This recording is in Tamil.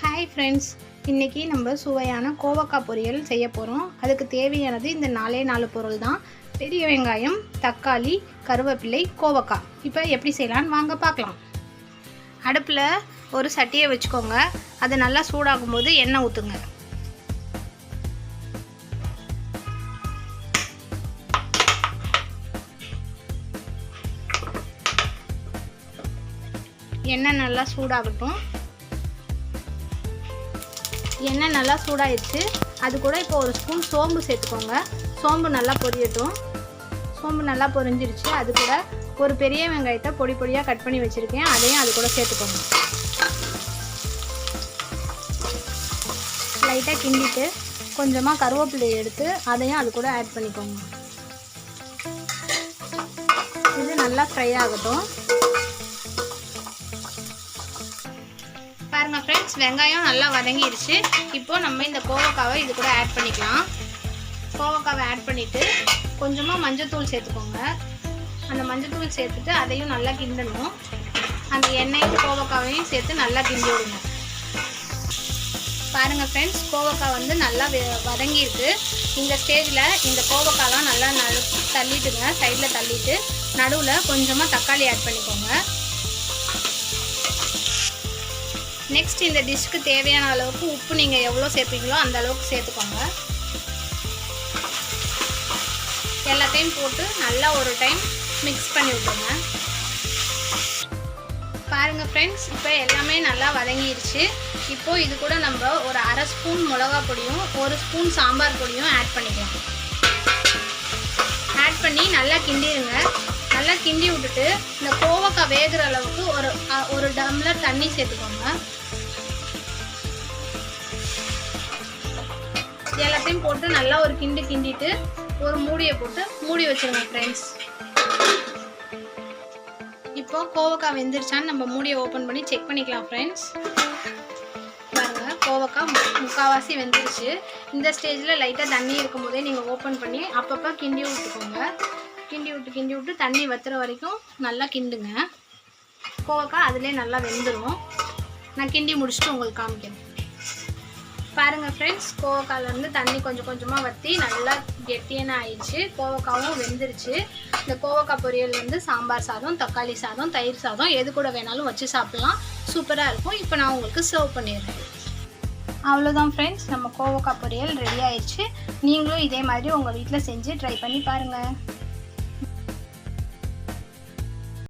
ஹாய் ஃப்ரெண்ட்ஸ், இன்றைக்கி நம்ம சுவையான கோவக்காய் பொரியல் செய்ய போகிறோம். அதுக்கு தேவையானது இந்த 4 பொருள் தான். பெரிய வெங்காயம், தக்காளி, கருவேப்பிலை, கோவக்காய். இப்போ எப்படி செய்யலான்னு வாங்க பார்க்கலாம். அடுப்பில் ஒரு சட்டியை வச்சுக்கோங்க. அது நல்லா சூடாகும் போது எண்ணெய் ஊற்றுங்க. எண்ணெய் நல்லா சூடாகட்டும். எண்ணெய் நல்லா சூடாயிடுச்சு. அது கூட இப்போ ஒரு ஸ்பூன் சோம்பு சேர்த்துக்கோங்க. சோம்பு நல்லா பொரியட்டும். சோம்பு நல்லா பொரிஞ்சிருச்சு. அது கூட ஒரு பெரிய வெங்காயத்தை பொடி பொடியாக கட் பண்ணி வச்சுருக்கேன். அதையும் அது கூட சேர்த்துக்கோங்க. லைட்டாக கிண்டிட்டு கொஞ்சமாக கருவேப்பிலையை எடுத்து அதையும் அது கூட ஆட் பண்ணிக்கோங்க. இது நல்லா ஃப்ரை ஆகட்டும். பாருங்கள் ஃப்ரெண்ட்ஸ், வெங்காயம் நல்லா வதங்கிடுச்சு. இப்போது நம்ம இந்த கோவக்காவை இது கூட ஆட் பண்ணிக்கலாம். கோவக்காவை ஆட் பண்ணிவிட்டு கொஞ்சமாக மஞ்சள்தூள் சேர்த்துக்கோங்க. அந்த மஞ்சள்தூள் சேர்த்துட்டு அதையும் நல்லா கிண்டணும். அந்த எண்ணெயும் கோவக்காவையும் சேர்த்து நல்லா கிண்டி விடுங்க. பாருங்கள் ஃப்ரெண்ட்ஸ், கோவக்காய் வந்து நல்லா வதங்கியிருக்கு. இந்த ஸ்டேஜில் இந்த கோவக்காய்லாம் நல்லா தள்ளிட்டுங்க. சைடில் தள்ளிட்டு நடுவில் கொஞ்சமாக தக்காளி ஆட் பண்ணிக்கோங்க. நெக்ஸ்ட் இந்த டிஷ்க்கு தேவையான அளவுக்கு உப்பு நீங்கள் எவ்வளோ சேர்ப்பீங்களோ அந்த அளவுக்கு சேர்த்துக்கோங்க. எல்லாத்தையும் போட்டு நல்லா ஒரு டைம் மிக்ஸ் பண்ணி விட்டுருங்க. பாருங்கள் ஃப்ரெண்ட்ஸ், இப்போ எல்லாமே நல்லா வதங்கிடுச்சு. இப்போது இது கூட நம்ம ஒரு அரை ஸ்பூன் மிளகா பொடியும் 1 ஸ்பூன் சாம்பார் பொடியும் ஆட் பண்ணிக்கலாம். ஆட் பண்ணி நல்லா கிண்டிடுங்க. நல்லா கிண்டி விட்டுட்டு இந்த கோவக்காய் வேகிற அளவுக்கு ஒரு டம்ளர் தண்ணி சேர்த்துக்கோங்க. எல்லாத்தையும் போட்டு நல்லா ஒரு கிண்டிட்டு ஒரு மூடியை போட்டு மூடி வச்சிருங்க ஃப்ரெண்ட்ஸ். இப்போ கோவக்காய் வெந்துருச்சான்னு நம்ம மூடியை ஓப்பன் பண்ணி செக் பண்ணிக்கலாம் ஃப்ரெண்ட்ஸ். பாருங்கள், கோவக்காய் முக்கால்வாசி வெந்துருச்சு. இந்த ஸ்டேஜில் லைட்டாக தண்ணி இருக்கும் போதே நீங்கள் ஓப்பன் பண்ணி அப்பப்போ கிண்டி விட்டுக்கோங்க. கிண்டி விட்டு தண்ணி வத்துற வரைக்கும் நல்லா கிண்டுங்க. கோவக்காய் அதிலே நல்லா வெந்துடும். நான் கிண்டி முடிச்சுட்டு உங்களுக்கு காமிக்கிறேன். பாருங்கள் ஃப்ரெண்ட்ஸ், கோவக்காயிலேருந்து தண்ணி கொஞ்சம் கொஞ்சமாக வற்றி நல்லா கெட்டியான ஆயிடுச்சு. கோவக்காவும் வெந்துருச்சு. இந்த கோவக்காய் பொரியல் வந்து சாம்பார் சாதம், தக்காளி சாதம், தயிர் சாதம் எது கூட வேணாலும் வச்சு சாப்பிட்லாம். சூப்பராக இருக்கும். இப்போ நான் உங்களுக்கு சர்வ் பண்ணிடுறேன். அவ்வளோதான் ஃப்ரெண்ட்ஸ், நம்ம கோவக்காய் பொரியல் ரெடி ஆயிடுச்சு. நீங்களும் இதே மாதிரி உங்கள் வீட்டில் செஞ்சு ட்ரை பண்ணி பாருங்கள்.